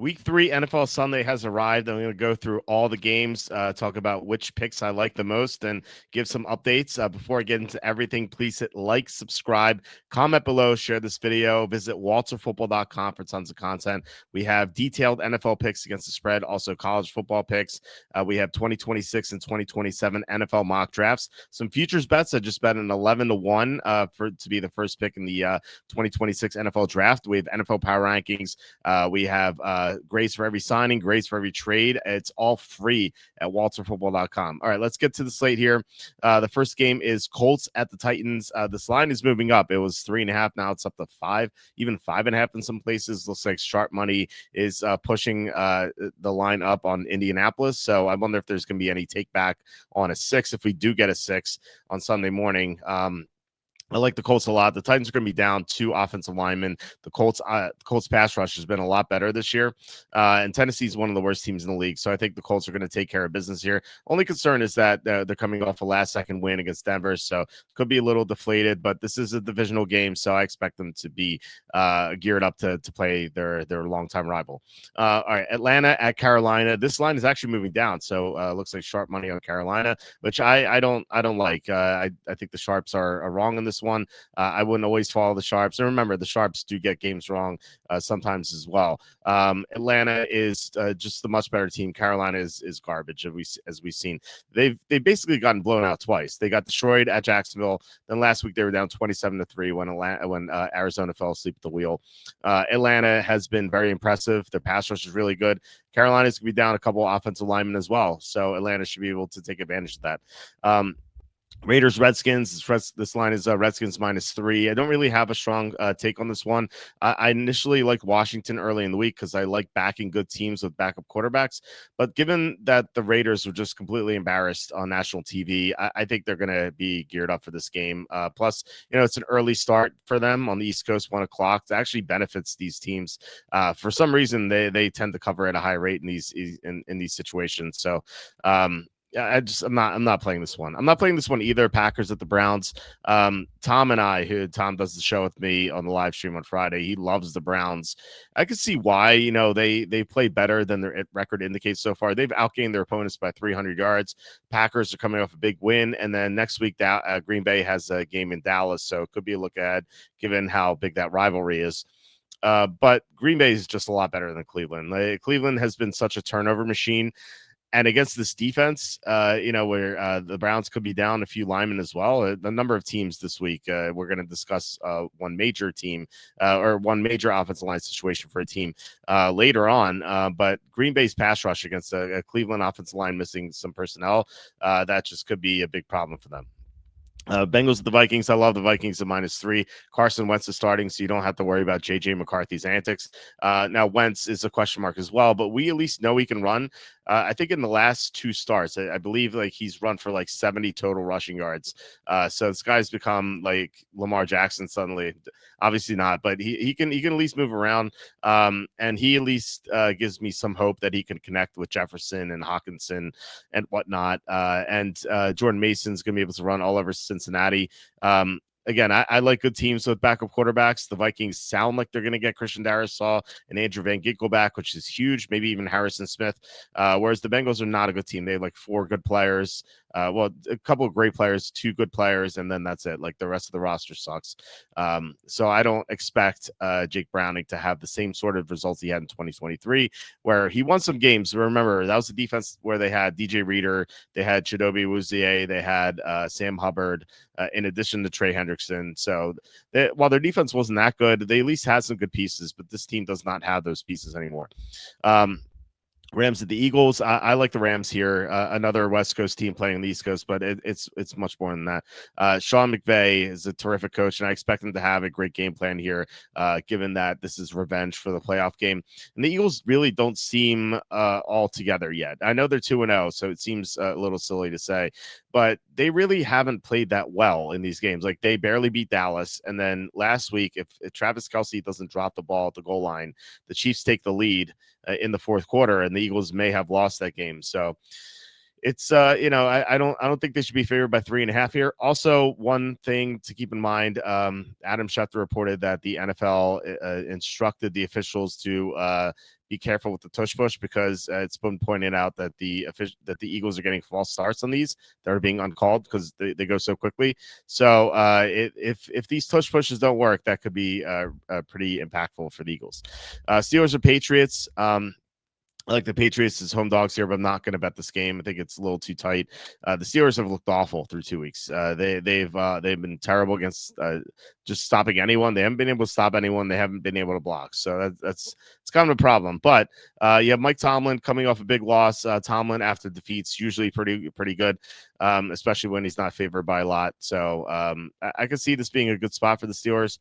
Week 3 NFL Sunday has arrived. I'm going to go through all the games, talk about which picks I like the most, and give some updates. Before I get into everything, please hit like, subscribe, comment below, share this video. Visit walterfootball.com for tons of content. We have detailed NFL picks against the spread, also college football picks. We have 2026 and 2027 NFL mock drafts. Some futures bets. I just bet an 11-1 to be the first pick in the 2026 NFL draft. We have NFL power rankings. We have grades for every signing, grades for every trade. It's all free at walterfootball.com. All right, let's get to the slate here. The first game is Colts at the Titans. This line is moving up. It was 3.5. Now it's up to 5, even 5.5 in some places. Looks like sharp money is pushing the line up on Indianapolis. So I wonder if there's going to be any take back on a 6 if we do get a 6 on Sunday morning. I like the Colts a lot. The Titans are going to be down 2 offensive linemen. The Colts pass rush has been a lot better this year. And Tennessee is one of the worst teams in the league. So I think the Colts are going to take care of business here. Only concern is that they're coming off a last-second win against Denver. So could be a little deflated, but this is a divisional game. So I expect them to be geared up to play their longtime rival. All right, Atlanta at Carolina. This line is actually moving down. So looks like sharp money on Carolina, which I don't like. I think the sharps are wrong in this one. I wouldn't always follow the sharps. And remember, the sharps do get games wrong sometimes as well. Atlanta is just the much better team. Carolina is garbage, as we've seen. They've basically gotten blown out twice. They got destroyed at Jacksonville. Then last week they were down 27-3 when Arizona fell asleep at the wheel. Atlanta has been very impressive. Their pass rush is really good. Carolina's going to be down a couple offensive linemen as well. So Atlanta should be able to take advantage of that. Raiders, Redskins. This line is Redskins -3. I don't really have a strong take on this one. I initially liked Washington early in the week because I like backing good teams with backup quarterbacks. But given that the Raiders were just completely embarrassed on national TV, I think they're going to be geared up for this game. Plus, it's an early start for them on the East Coast, 1 o'clock. It actually benefits these teams. For some reason, they tend to cover at a high rate in these situations. So, I'm not playing this one. I'm not playing this one either. Packers at the Browns. Tom and I, who Tom does the show with me on the live stream on Friday, he loves the Browns. I can see why. They play better than their record indicates so far. They've outgained their opponents by 300 yards. Packers are coming off a big win, and then next week Green Bay has a game in Dallas, so it could be a look ahead given how big that rivalry is. But Green Bay is just a lot better than Cleveland. Cleveland has been such a turnover machine. And against this defense, where the Browns could be down a few linemen as well, a number of teams this week. We're going to discuss one major team or one major offensive line situation for a team later on. But Green Bay's pass rush against a Cleveland offensive line missing some personnel, that just could be a big problem for them. Bengals at the Vikings. I love the Vikings at -3. Carson Wentz is starting, so you don't have to worry about J.J. McCarthy's antics. Now, Wentz is a question mark as well, but we at least know he can run. I think in the last 2 starts, I believe he's run for 70 total rushing yards. So this guy's become like Lamar Jackson suddenly. Obviously not, but he can at least move around. And he at least gives me some hope that he can connect with Jefferson and Hawkinson and whatnot. And Jordan Mason's going to be able to run all over Cincinnati. Again, I like good teams with backup quarterbacks. The Vikings sound like they're going to get Christian Darrisaw and Andrew Van Ginkel back, which is huge. Maybe even Harrison Smith. Whereas the Bengals are not a good team. They have 4 good players. A couple of great players, 2 good players, and then that's it. The rest of the roster sucks. So I don't expect Jake Browning to have the same sort of results he had in 2023, where he won some games. Remember, that was the defense where they had DJ Reader, they had Chidobe Awuzie, they had Sam Hubbard, in addition to Trey Hendrickson. So while their defense wasn't that good, they at least had some good pieces, but this team does not have those pieces anymore. Rams at the Eagles. I like the Rams here. Another West Coast team playing on the East Coast, but it's much more than that. Sean McVay is a terrific coach, and I expect him to have a great game plan here, given that this is revenge for the playoff game. And the Eagles really don't seem all together yet. I know they're 2-0, so it seems a little silly to say, but they really haven't played that well in these games. They barely beat Dallas, and then last week, if Travis Kelce doesn't drop the ball at the goal line, the Chiefs take the lead in the fourth quarter, and the Eagles may have lost that game. So It's I don't think they should be favored by 3.5 here. Also, one thing to keep in mind, Adam Schefter reported that the NFL instructed the officials to be careful with the tush push because it's been pointed out that the Eagles are getting false starts on these that are being uncalled because they go so quickly. So if these tush pushes don't work, that could be pretty impactful for the Eagles. Steelers or Patriots. I like the Patriots as home dogs here, but I'm not going to bet this game. I think it's a little too tight. The Steelers have looked awful through 2 weeks. They've been terrible against just stopping anyone. They haven't been able to stop anyone. They haven't been able to block. So that's it's kind of a problem. But you have Mike Tomlin coming off a big loss. Tomlin after defeats usually pretty good, especially when he's not favored by a lot. So I can see this being a good spot for the Steelers.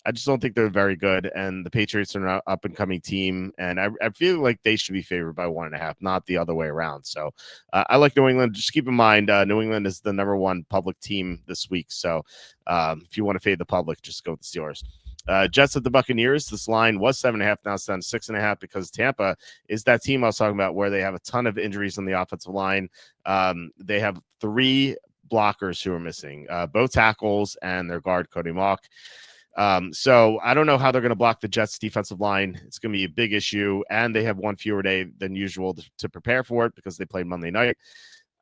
I just don't think they're very good, and the Patriots are an up and coming team, and I feel like they should be favored by 1.5, not the other way around. So I like New England. Just keep in mind, New England is the number one public team this week. So if you want to fade the public, just go with the Steelers. Jets at the Buccaneers. This line was 7.5. Now it's down to 6.5 because Tampa is that team I was talking about where they have a ton of injuries on the offensive line. They have 3 blockers who are missing, both tackles and their guard Cody Mauch. So I don't know how they're going to block the Jets defensive line. It's going to be a big issue, and they have one fewer day than usual to prepare for it because they played Monday night.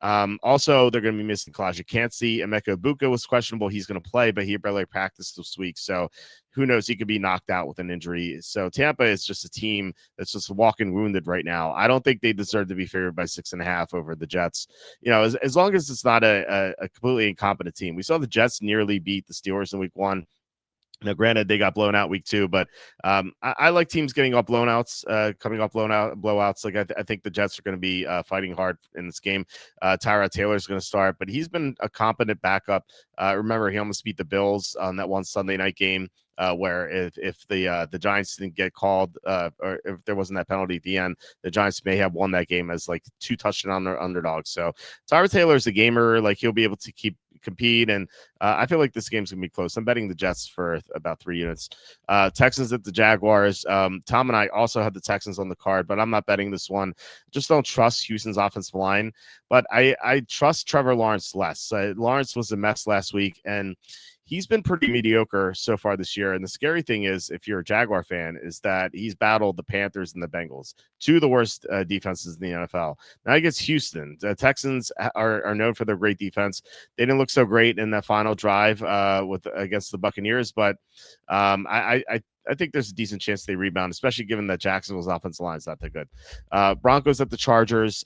Also, they're going to be missing Kalijah Kancey. Emeka Ibuka was questionable. He's going to play, but he barely practiced this week. So who knows? He could be knocked out with an injury. So Tampa is just a team that's just walking wounded right now. I don't think they deserve to be favored by 6.5 over the Jets. As long as it's not a completely incompetent team. We saw the Jets nearly beat the Steelers in week 1. Now, granted, they got blown out week 2, but I like teams getting up blowouts, coming up blowouts. Like I think the Jets are going to be fighting hard in this game. Tyrod Taylor is going to start, but he's been a competent backup. Remember, he almost beat the Bills on that one Sunday night game. Where if the Giants didn't get called or if there wasn't that penalty at the end, the Giants may have won that game as like 2 touchdown underdogs. So Tyrod Taylor is a gamer; like he'll be able to compete, and I feel like this game's gonna be close. I'm betting the Jets for about 3 units. Texans at the Jaguars. Tom and I also had the Texans on the card, but I'm not betting this one. Just don't trust Houston's offensive line, but I trust Trevor Lawrence less. Lawrence was a mess last week, and he's been pretty mediocre so far this year. And the scary thing is, if you're a Jaguar fan, is that he's battled the Panthers and the Bengals, 2 of the worst defenses in the NFL. Now he gets Houston. The Texans are known for their great defense. They didn't look so great in that final drive against the Buccaneers, but I think there's a decent chance they rebound, especially given that Jacksonville's offensive line is not that good. Broncos at the Chargers.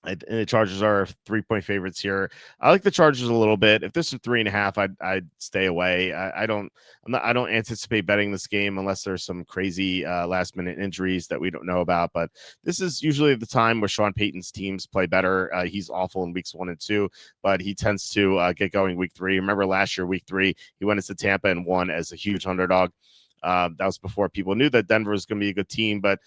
And the Chargers are 3-point favorites here. I like the Chargers a little bit. If this is 3.5, I'd stay away. I don't anticipate betting this game unless there's some crazy last minute injuries that we don't know about. But this is usually the time where Sean Payton's teams play better. He's awful in weeks 1 and 2, but he tends to get going week 3. Remember last year, week 3, he went into Tampa and won as a huge underdog. That was before people knew that Denver was going to be a good team, but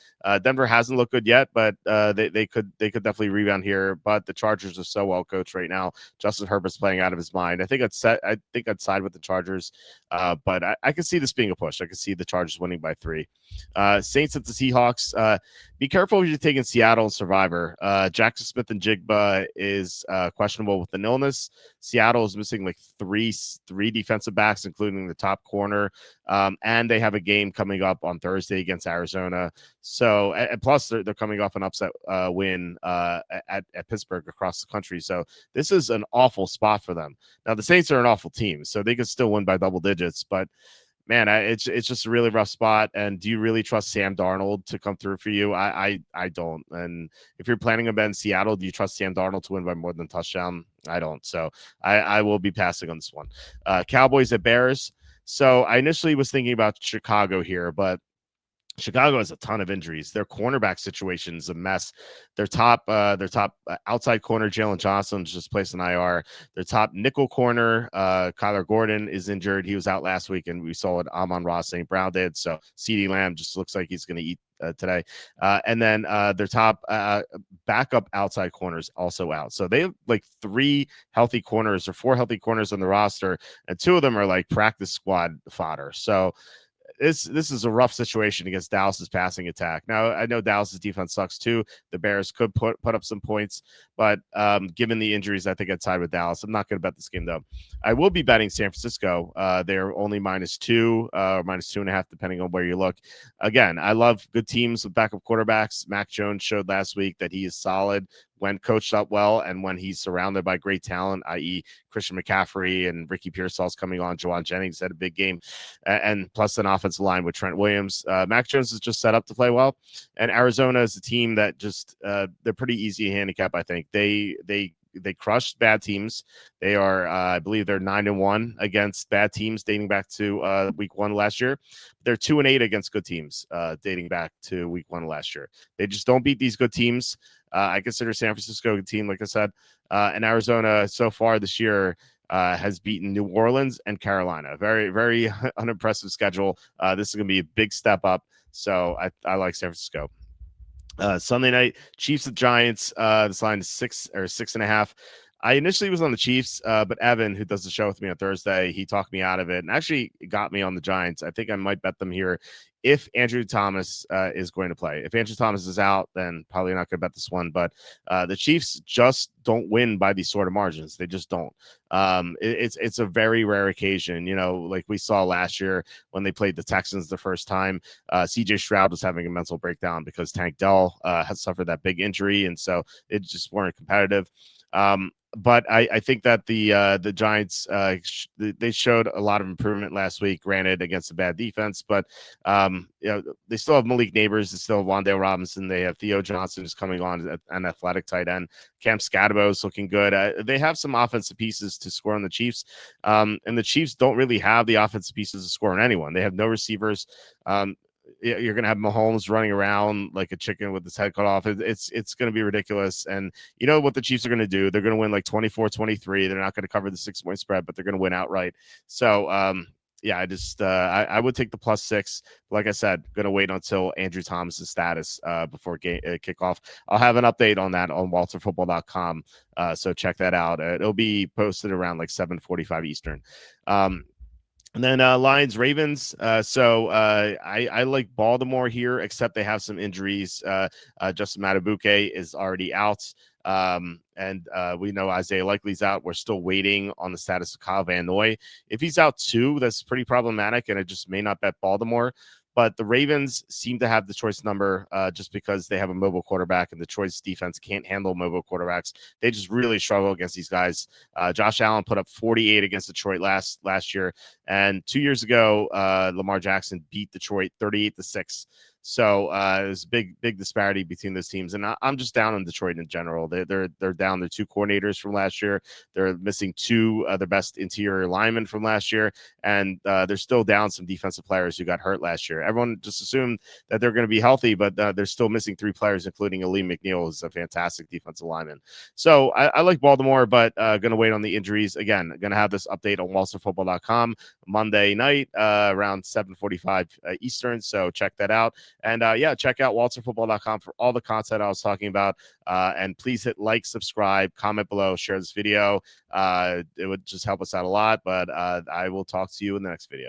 Denver hasn't looked good yet. But they could definitely rebound here. But the Chargers are so well coached right now. Justin Herbert's playing out of his mind. I think I'd side with the Chargers, but I could see this being a push. I could see the Chargers winning by 3. Saints at the Seahawks. Be careful if you're taking Seattle and Survivor. Jackson Smith and Jigba is questionable with an illness. Seattle is missing like three defensive backs, including the top corner, and they have a game coming up on Thursday against Arizona. So, and plus they're coming off an upset win at Pittsburgh across the country. So this is an awful spot for them. Now the Saints are an awful team, so they could still win by double digits, but man, it's just a really rough spot. And do you really trust Sam Darnold to come through for you? I don't. And if you're planning on betting Seattle, do you trust Sam Darnold to win by more than a touchdown? I don't. So I will be passing on this one. Cowboys at Bears. So I initially was thinking about Chicago here, but Chicago has a ton of injuries. Their cornerback situation is a mess. Their top outside corner, Jalen Johnson, is just placed in IR. Their top nickel corner, Kyler Gordon, is injured. He was out last week, and we saw what Amon-Ra St. Brown did. So CeeDee Lamb just looks like he's going to eat today. And then their top backup outside corners also out. So they have like 3 healthy corners or 4 healthy corners on the roster, and 2 of them are like practice squad fodder. So this is a rough situation against Dallas's passing attack. Now I know Dallas's defense sucks too. The Bears could put up some points, but given the injuries, I think I'd side with Dallas. I'm not going to bet this game though. I will be betting San Francisco. They're only -2 or -2.5, depending on where you look. Again, I love good teams with backup quarterbacks. Mac Jones showed last week that he is solid when coached up well and when he's surrounded by great talent, i.e., Christian McCaffrey and Ricky Pearsall's coming on. Jawan Jennings had a big game, and plus an offensive line with Trent Williams. Mac Jones is just set up to play well, and Arizona is a team that just they're pretty easy to handicap. I think they crushed bad teams. They are, I believe, they're 9-1 against bad teams dating back to week 1 last year. They're 2-8 against good teams dating back to week 1 last year. They just don't beat these good teams. I consider San Francisco a good team, like I said, and Arizona so far this year has beaten New Orleans and Carolina. Very, very unimpressive schedule. This is going to be a big step up. So I like San Francisco. Sunday night, Chiefs at Giants. This line is 6 or 6.5. I initially was on the Chiefs, but Evan, who does the show with me on Thursday, he talked me out of it and actually got me on the Giants. I think I might bet them here if Andrew Thomas is going to play. If Andrew Thomas is out, then probably not going to bet this one. But the Chiefs just don't win by these sort of margins. They just don't. It's a very rare occasion, like we saw last year when they played the Texans the first time. CJ Stroud was having a mental breakdown because Tank Dell had suffered that big injury, and so it just weren't competitive. But I think that the Giants they showed a lot of improvement last week, granted against a bad defense, but they still have Malik Neighbors, they still have Wan'Dale Robinson, they have Theo Johnson who's coming on at an athletic tight end. Cam Scatterbo is looking good. They have some offensive pieces to score on the Chiefs, and the Chiefs don't really have the offensive pieces to score on anyone. They have no receivers. You're going to have Mahomes running around like a chicken with his head cut off. It's going to be ridiculous. And you know what the Chiefs are going to do? They're going to win like 24-23. They're not going to cover the 6-point spread, but they're going to win outright. So, yeah, I would take the +6. Like I said, going to wait until Andrew Thomas's status before kickoff. I'll have an update on that on walterfootball.com. So check that out. It'll be posted around like 7:45 Eastern. And then Lions Ravens. I like Baltimore here, except they have some injuries. Justin Matabuke is already out. And we know Isaiah Likely's out. We're still waiting on the status of Kyle Van Noy. If he's out too, that's pretty problematic, and I just may not bet Baltimore. But the Ravens seem to have the choice number just because they have a mobile quarterback, and the choice defense can't handle mobile quarterbacks. They just really struggle against these guys. Josh Allen put up 48 against Detroit last year, and 2 years ago, Lamar Jackson beat Detroit 38-6. So there's a big disparity between those teams, and I'm just down on Detroit in general. They're down their 2 coordinators from last year. They're missing 2 of their best interior linemen from last year, and they're still down some defensive players who got hurt last year. Everyone just assumed that they're going to be healthy, but they're still missing 3 players, including Aleem McNeil, who's a fantastic defensive lineman. So I like Baltimore, but going to wait on the injuries. Again, going to have this update on WalterFootball.com Monday night around 7:45 Eastern. So check that out. And yeah, check out walterfootball.com for all the content I was talking about. And please hit like, subscribe, comment below, share this video. It would just help us out a lot. But I will talk to you in the next video.